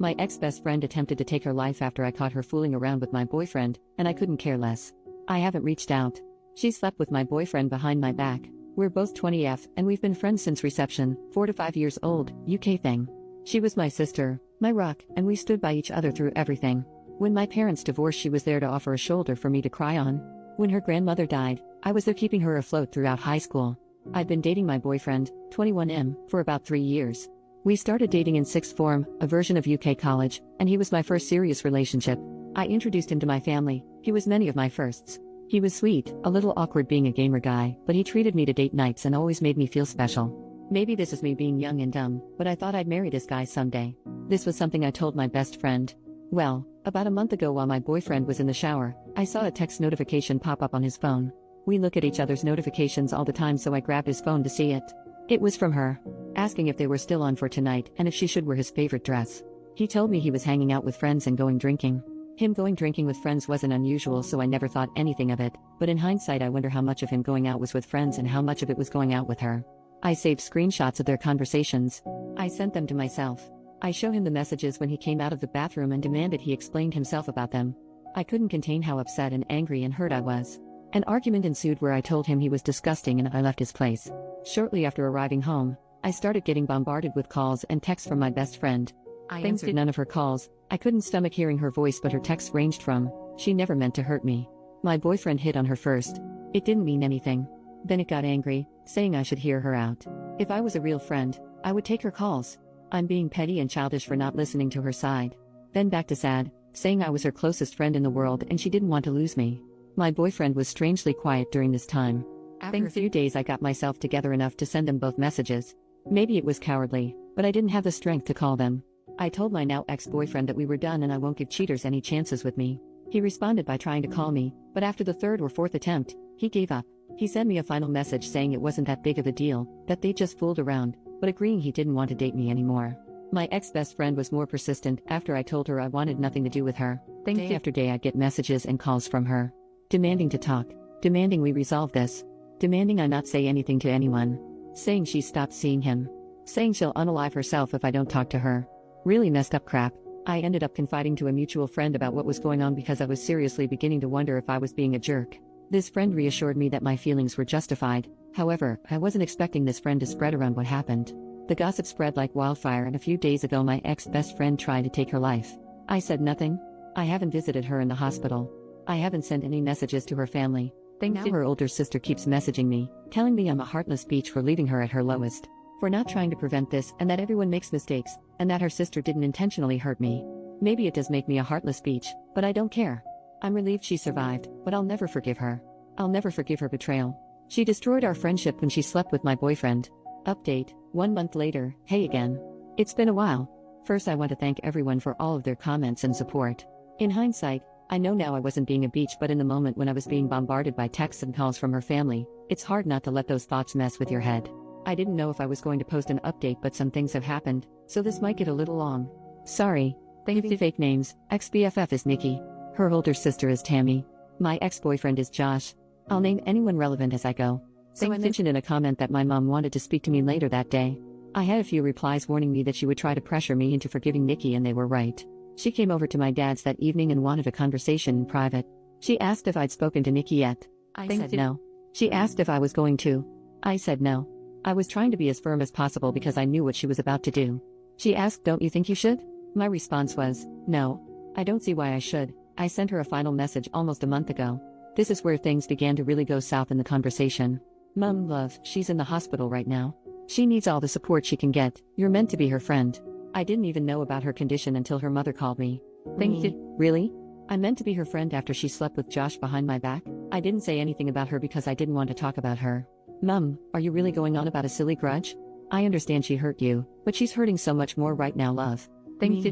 My ex-best friend attempted to take her life after I caught her fooling around with my boyfriend, and I couldn't care less. I haven't reached out. She slept with my boyfriend behind my back. We're both 20F, and we've been friends since reception, 4 to 5 years old, UK thing. She was my sister, my rock, and we stood by each other through everything. When my parents divorced, she was there to offer a shoulder for me to cry on. When her grandmother died, I was there keeping her afloat throughout high school. I'd been dating my boyfriend, 21M, for about 3 years. We started dating in sixth form, a version of UK college, and he was my first serious relationship. I introduced him to my family. He was many of my firsts. He was sweet, a little awkward being a gamer guy, but he treated me to date nights and always made me feel special. Maybe this is me being young and dumb, but I thought I'd marry this guy someday. This was something I told my best friend. Well, about a month ago while my boyfriend was in the shower, I saw a text notification pop up on his phone. We look at each other's notifications all the time, so I grabbed his phone to see it. It was from her, asking if they were still on for tonight and if she should wear his favorite dress. He told me he was hanging out with friends and going drinking. Him going drinking with friends wasn't unusual, so I never thought anything of it, but in hindsight I wonder how much of him going out was with friends and how much of it was going out with her. I saved screenshots of their conversations. I sent them to myself. I show him the messages when he came out of the bathroom and demanded he explained himself about them. I couldn't contain how upset and angry and hurt I was. An argument ensued where I told him he was disgusting and I left his place. Shortly after arriving home, I started getting bombarded with calls and texts from my best friend. I answered none of her calls. I couldn't stomach hearing her voice, but her texts ranged from, "She never meant to hurt me. My boyfriend hit on her first. It didn't mean anything." Then it got angry, saying I should hear her out. If I was a real friend, I would take her calls. I'm being petty and childish for not listening to her side. Then back to sad, saying I was her closest friend in the world and she didn't want to lose me. My boyfriend was strangely quiet during this time. After a few days I got myself together enough to send them both messages. Maybe it was cowardly, but I didn't have the strength to call them. I told my now ex-boyfriend that we were done and I won't give cheaters any chances with me. He responded by trying to call me, but after the third or fourth attempt, he gave up. He sent me a final message saying it wasn't that big of a deal, that they just fooled around, but agreeing he didn't want to date me anymore. My ex-best friend was more persistent after I told her I wanted nothing to do with her. Day after day I'd get messages and calls from her. Demanding to talk. Demanding we resolve this. Demanding I not say anything to anyone. Saying she stopped seeing him. Saying she'll unalive herself if I don't talk to her. Really messed up crap. I ended up confiding to a mutual friend about what was going on because I was seriously beginning to wonder if I was being a jerk. This friend reassured me that my feelings were justified. However, I wasn't expecting this friend to spread around what happened. The gossip spread like wildfire, and a few days ago my ex-best friend tried to take her life. I said nothing. I haven't visited her in the hospital. I haven't sent any messages to her family. Now her older sister keeps messaging me, telling me I'm a heartless bitch for leaving her at her lowest. For not trying to prevent this, and that everyone makes mistakes, and that her sister didn't intentionally hurt me. Maybe it does make me a heartless bitch, but I don't care. I'm relieved she survived, but I'll never forgive her. I'll never forgive her betrayal. She destroyed our friendship when she slept with my boyfriend. Update, 1 month later, hey again. It's been a while. First I want to thank everyone for all of their comments and support. In hindsight, I know now I wasn't being a bitch, but in the moment when I was being bombarded by texts and calls from her family, it's hard not to let those thoughts mess with your head. I didn't know if I was going to post an update, but some things have happened, so this might get a little long. Sorry. Thank you. Fake names. Ex-BFF is Nikki. Her older sister is Tammy. My ex-boyfriend is Josh. I'll name anyone relevant as I go. So I mentioned in a comment that my mom wanted to speak to me later that day. I had a few replies warning me that she would try to pressure me into forgiving Nikki, and they were right. She came over to my dad's that evening and wanted a conversation in private. She asked if I'd spoken to Nikki yet. I said no. She asked if I was going to. I said no. I was trying to be as firm as possible because I knew what she was about to do. She asked, "Don't you think you should?" My response was, "No. I don't see why I should." I sent her a final message almost a month ago. This is where things began to really go south in the conversation. "Mum, love, she's in the hospital right now. She needs all the support she can get. You're meant to be her friend." I didn't even know about her condition until her mother called me. Really? I'm meant to be her friend after she slept with Josh behind my back? I didn't say anything about her because I didn't want to talk about her. "Mum, are you really going on about a silly grudge? I understand she hurt you, but she's hurting so much more right now, love."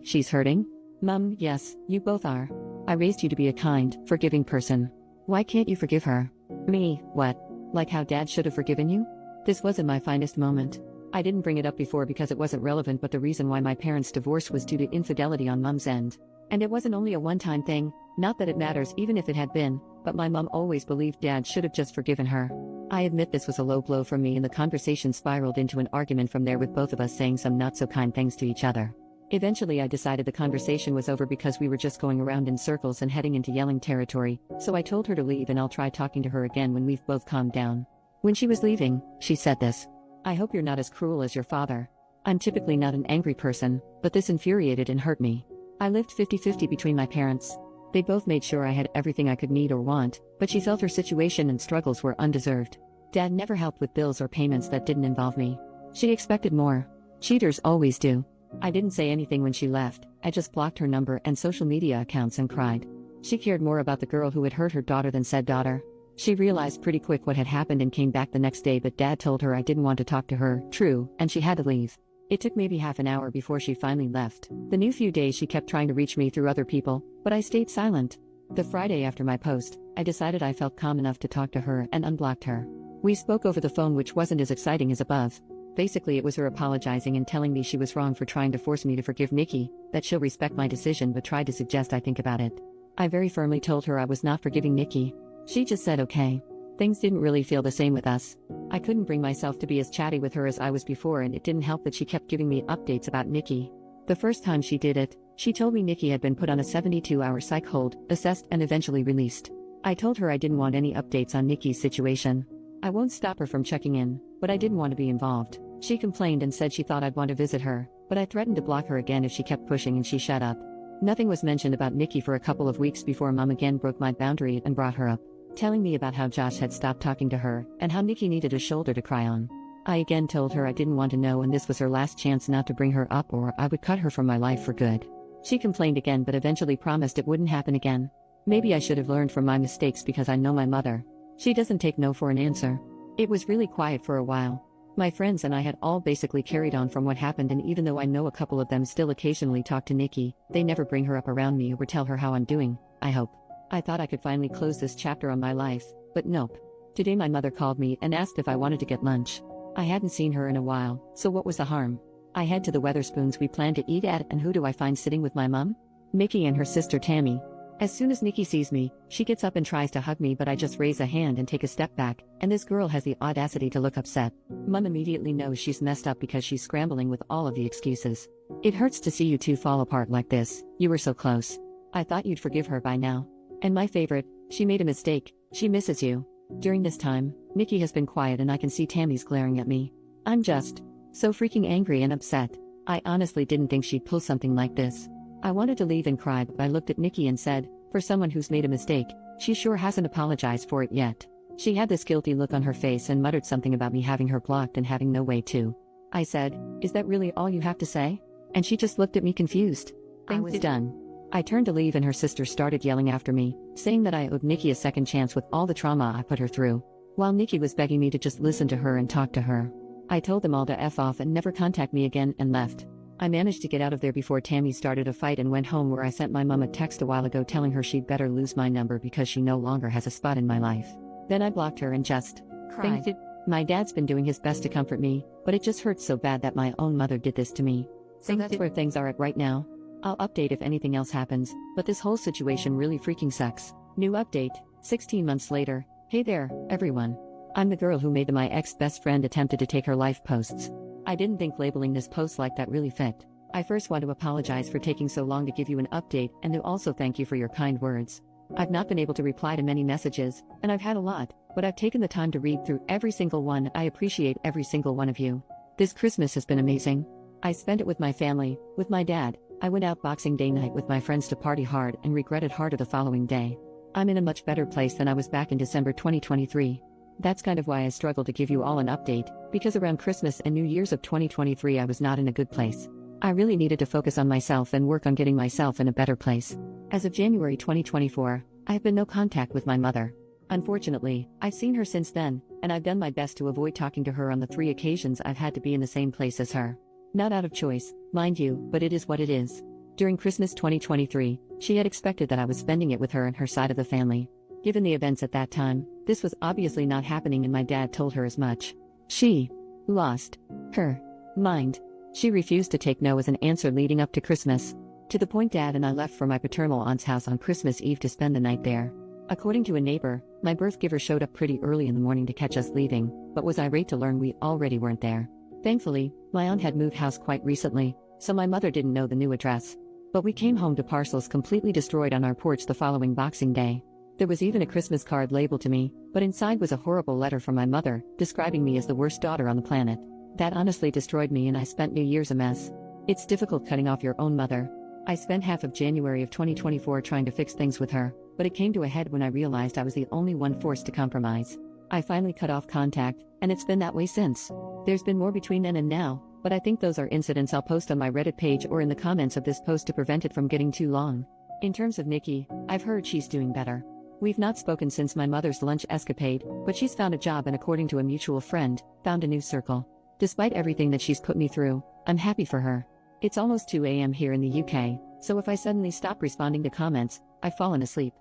She's hurting? "Mum, yes, you both are. I raised you to be a kind, forgiving person. Why can't you forgive her?" "Me, what? Like how Dad should have forgiven you?" This wasn't my finest moment. I didn't bring it up before because it wasn't relevant, but the reason why my parents' divorce was due to infidelity on Mum's end. And it wasn't only a one-time thing, not that it matters even if it had been, but my mum always believed Dad should have just forgiven her. I admit this was a low blow for me, and the conversation spiraled into an argument from there, with both of us saying some not-so-kind things to each other. Eventually, I decided the conversation was over because we were just going around in circles and heading into yelling territory, so I told her to leave and I'll try talking to her again when we've both calmed down. When she was leaving, she said this: "I hope you're not as cruel as your father." I'm typically not an angry person, but this infuriated and hurt me. I lived 50-50 between my parents. They both made sure I had everything I could need or want, but she felt her situation and struggles were undeserved. Dad never helped with bills or payments that didn't involve me. She expected more. Cheaters always do. I didn't say anything when she left, I just blocked her number and social media accounts and cried. She cared more about the girl who had hurt her daughter than said daughter. She realized pretty quick what had happened and came back the next day, but Dad told her I didn't want to talk to her, true, and she had to leave. It took maybe half an hour before she finally left. The new few days she kept trying to reach me through other people, but I stayed silent. The Friday after my post, I decided I felt calm enough to talk to her and unblocked her. We spoke over the phone, which wasn't as exciting as above. Basically, it was her apologizing and telling me she was wrong for trying to force me to forgive Nikki, that she'll respect my decision but tried to suggest I think about it. I very firmly told her I was not forgiving Nikki. She just said okay. Things didn't really feel the same with us. I couldn't bring myself to be as chatty with her as I was before, and it didn't help that she kept giving me updates about Nikki. The first time she did it, she told me Nikki had been put on a 72-hour psych hold, assessed and eventually released. I told her I didn't want any updates on Nikki's situation. I won't stop her from checking in, but I didn't want to be involved. She complained and said she thought I'd want to visit her, but I threatened to block her again if she kept pushing, and she shut up. Nothing was mentioned about Nikki for a couple of weeks before Mom again broke my boundary and brought her up, telling me about how Josh had stopped talking to her and how Nikki needed a shoulder to cry on. I again told her I didn't want to know and this was her last chance not to bring her up or I would cut her from my life for good. She complained again but eventually promised it wouldn't happen again. Maybe I should have learned from my mistakes because I know my mother. She doesn't take no for an answer. It was really quiet for a while. My friends and I had all basically carried on from what happened, and even though I know a couple of them still occasionally talk to Nikki, they never bring her up around me or tell her how I'm doing, I hope. I thought I could finally close this chapter on my life, but nope. Today my mother called me and asked if I wanted to get lunch. I hadn't seen her in a while, so what was the harm? I head to the Weatherspoons we planned to eat at, and who do I find sitting with my mom? Mickey and her sister Tammy. As soon as Nikki sees me, she gets up and tries to hug me, but I just raise a hand and take a step back, and this girl has the audacity to look upset. Mom immediately knows she's messed up because she's scrambling with all of the excuses. "It hurts to see you two fall apart like this, you were so close. I thought you'd forgive her by now. And my favorite, she made a mistake, she misses you." During this time, Nikki has been quiet and I can see Tammy's glaring at me. I'm just so freaking angry and upset. I honestly didn't think she'd pull something like this. I wanted to leave and cry, but I looked at Nikki and said, for someone who's made a mistake, she sure hasn't apologized for it yet. She had this guilty look on her face and muttered something about me having her blocked and having no way to. I said, "Is that really all you have to say?" And she just looked at me confused. I was done. I turned to leave and her sister started yelling after me, saying that I owed Nikki a second chance with all the trauma I put her through. While Nikki was begging me to just listen to her and talk to her. I told them all to F off and never contact me again and left. I managed to get out of there before Tammy started a fight and went home, where I sent my mom a text a while ago telling her she'd better lose my number because she no longer has a spot in my life. Then I blocked her and just cried. My dad's been doing his best to comfort me, but it just hurts so bad that my own mother did this to me. So that's where things are at right now. I'll update if anything else happens, but this whole situation really freaking sucks. New update, 16 months later. Hey there, everyone. I'm the girl who made the "my ex-best friend attempted to take her life" posts. I didn't think labeling this post like that really fit. I first want to apologize for taking so long to give you an update and to also thank you for your kind words. I've not been able to reply to many messages, and I've had a lot, but I've taken the time to read through every single one. I appreciate every single one of you. This Christmas has been amazing. I spent it with my family, with my dad. I went out Boxing Day night with my friends to party hard and regretted harder the following day. I'm in a much better place than I was back in December 2023. That's kind of why I struggled to give you all an update, because around Christmas and New Year's of 2023 I was not in a good place. I really needed to focus on myself and work on getting myself in a better place. As of January 2024, I have been no contact with my mother. Unfortunately, I've seen her since then, and I've done my best to avoid talking to her on the 3 occasions I've had to be in the same place as her. Not out of choice, mind you, but it is what it is. During Christmas 2023, she had expected that I was spending it with her and her side of the family. Given the events at that time, this was obviously not happening, and my dad told her as much. She lost her mind. She refused to take no as an answer leading up to Christmas. To the point Dad and I left for my paternal aunt's house on Christmas Eve to spend the night there. According to a neighbor, my birth giver showed up pretty early in the morning to catch us leaving, but was irate to learn we already weren't there. Thankfully, my aunt had moved house quite recently, so my mother didn't know the new address. But we came home to parcels completely destroyed on our porch the following Boxing Day. There was even a Christmas card labeled to me, but inside was a horrible letter from my mother, describing me as the worst daughter on the planet. That honestly destroyed me, and I spent New Year's a mess. It's difficult cutting off your own mother. I spent half of January of 2024 trying to fix things with her, but it came to a head when I realized I was the only one forced to compromise. I finally cut off contact, and it's been that way since. There's been more between then and now, but I think those are incidents I'll post on my Reddit page or in the comments of this post to prevent it from getting too long. In terms of Nikki, I've heard she's doing better. We've not spoken since my mother's lunch escapade, but she's found a job and, according to a mutual friend, found a new circle. Despite everything that she's put me through, I'm happy for her. It's almost 2 a.m. here in the UK, so if I suddenly stop responding to comments, I've fallen asleep.